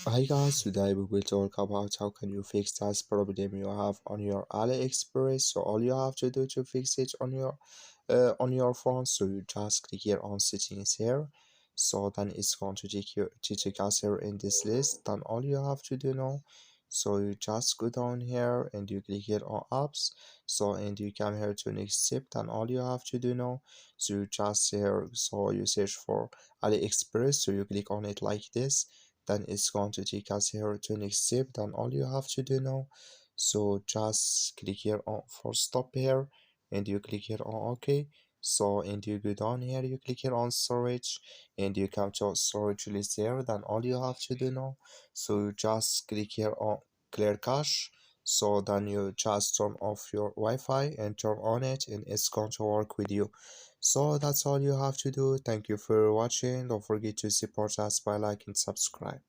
Hi guys, today we will talk about how can you fix that problem you have on your AliExpress. So all you have to do to fix it on your phone, so you just click here on settings here. So then it's going to take us here in this list. Then all you have to do now, so you just go down here and you click here on apps. So and you come here to next step. Then all you have to do now, so you just here, so you search for AliExpress. So you click on it like this, then it's going to take us here to next step. Then all you have to do now, so just click here on for stop here and you click here on OK. So and you go down here, you click here on storage and you come to storage list here. Then all you have to do now, so you just click here on clear cache. So then you just turn off your Wi-Fi and turn on it, and it's going to work with you. So that's all you have to do. Thank you for watching. Don't forget to support us by liking and subscribe.